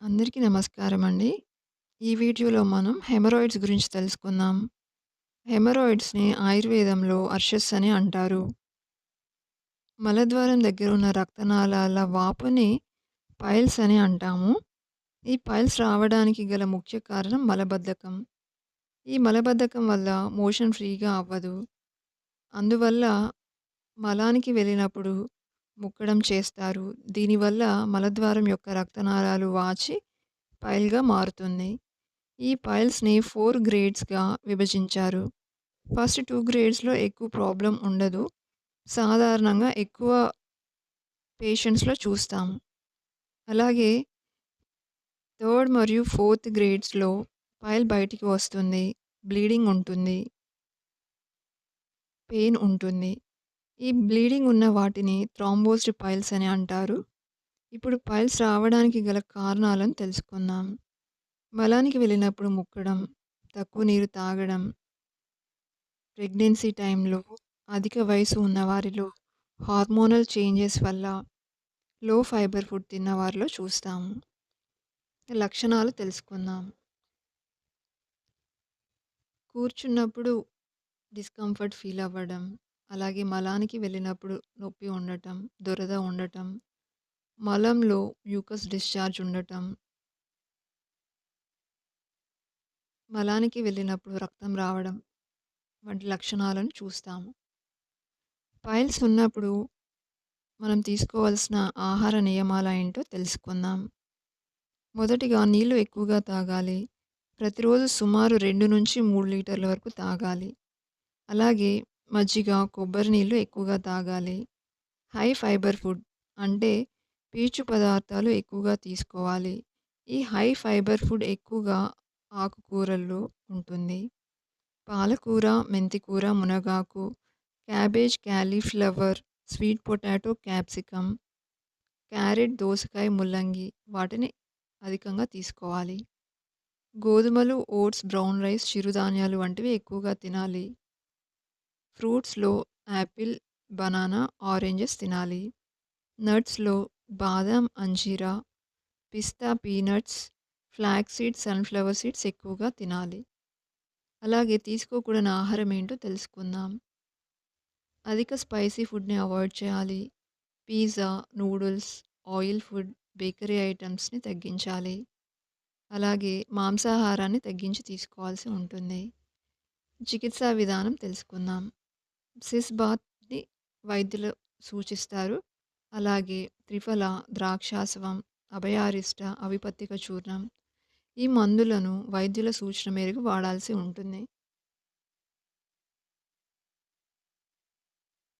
అందరికీ నమస్కారమండి. ఈ వీడియోలో మనం హెమరాయిడ్స్ గురించి తెలుసుకుందాం. హెమరాయిడ్స్‌ని ఆయుర్వేదంలో అర్షస్ అని అంటారు. మలద్వారం దగ్గర ఉన్న రక్తనాళాల వాపుని పైల్స్ అని అంటాము. ఈ పైల్స్ రావడానికి గల ముఖ్య కారణం మలబద్ధకం. ఈ మలబద్ధకం వల్ల మోషన్ ఫ్రీగా అవ్వదు. అందువల్ల మలానికి వెళ్ళినప్పుడు ముక్కడం చేస్తారు. దీనివల్ల మలద్వారం యొక్క రక్తనాళాలు వాచి పైల్‌గా మారుతుంది. ఈ పైల్స్‌ని 4 గ్రేడ్స్‌గా విభజించారు. ఫస్ట్ 2 గ్రేడ్స్‌లో ఎక్కువ ప్రాబ్లమ్ ఉండదు. సాధారణంగా ఎక్కువ పేషెంట్స్‌లో చూస్తాము. అలాగే థర్డ్ మరియు ఫోర్త్ గ్రేడ్స్‌లో పైల్ బయటికి వస్తుంది. బ్లీడింగ్ ఉంటుంది. పెయిన్ ఉంటుంది. ఈ బ్లీడింగ్ ఉన్న వాటిని థ్రాంబోస్డ్ పైల్స్ అని అంటారు. ఇప్పుడు పైల్స్ రావడానికి గల కారణాలను తెలుసుకుందాం. మలానికి వెళ్ళినప్పుడు ముక్కడం, తక్కువ నీరు తాగడం, ప్రెగ్నెన్సీ టైంలో, అధిక వయసు ఉన్నవారిలో, హార్మోనల్ చేంజెస్ వల్ల, లో ఫైబర్ ఫుడ్ తిన్నవారిలో చూస్తాము. లక్షణాలు తెలుసుకుందాం. కూర్చున్నప్పుడు డిస్కంఫర్ట్ ఫీల్ అవ్వడం, అలాగే మలానికి వెళ్ళినప్పుడు నొప్పి ఉండటం, దురద ఉండటం, మలంలో మ్యూకస్ డిశ్చార్జ్ ఉండటం, మలానికి వెళ్ళినప్పుడు రక్తం రావడం వంటి లక్షణాలను చూస్తాము. పైల్స్ ఉన్నప్పుడు మనం తీసుకోవాల్సిన ఆహార నియమాలేంటో తెలుసుకుందాం. మొదటిగా నీళ్లు ఎక్కువగా తాగాలి. ప్రతిరోజు సుమారు 2-3 లీటర్ల వరకు తాగాలి. అలాగే మజ్జిగ, కొబ్బరి నీళ్లు ఎక్కువగా తాగాలి. హై ఫైబర్ ఫుడ్ అంటే పీచు పదార్థాలు ఎక్కువగా తీసుకోవాలి. ఈ హై ఫైబర్ ఫుడ్ ఎక్కువగా ఆకుకూరల్లో ఉంటుంది. పాలకూర, మెంతికూర, మునగాకు, cabbage, cauliflower, sweet potato, capsicum, carrot, దోసకాయ, ముల్లంగి వాటిని అధికంగా తీసుకోవాలి. గోధుమలు, ఓట్స్, బ్రౌన్ రైస్, చిరుధాన్యాలు వంటివి ఎక్కువగా తినాలి. ఫ్రూట్స్‌లో యాపిల్, బనానా, ఆరెంజెస్ తినాలి. నట్స్‌లో బాదాం, అంజీరా, పిస్తా, peanuts, flax seeds, sunflower seeds ఎక్కువగా తినాలి. అలాగే తీసుకోకూడని ఆహారం ఏంటో తెలుసుకుందాం. అధిక స్పైసీ ఫుడ్‌ని అవాయిడ్ చేయాలి. Pizza, noodles, oil food, bakery ఐటెమ్స్‌ని తగ్గించాలి. అలాగే మాంసాహారాన్ని తగ్గించి తీసుకోవాల్సి ఉంటుంది. చికిత్సా విధానం తెలుసుకుందాం. సిస్ బాత్‌ని వైద్యులు సూచిస్తారు. అలాగే త్రిఫల, ద్రాక్షాసవం, అభయారిష్ట, అవిపత్తిక చూర్ణం ఈ మందులను వైద్యుల సూచన మేరకు వాడాల్సి ఉంటుంది.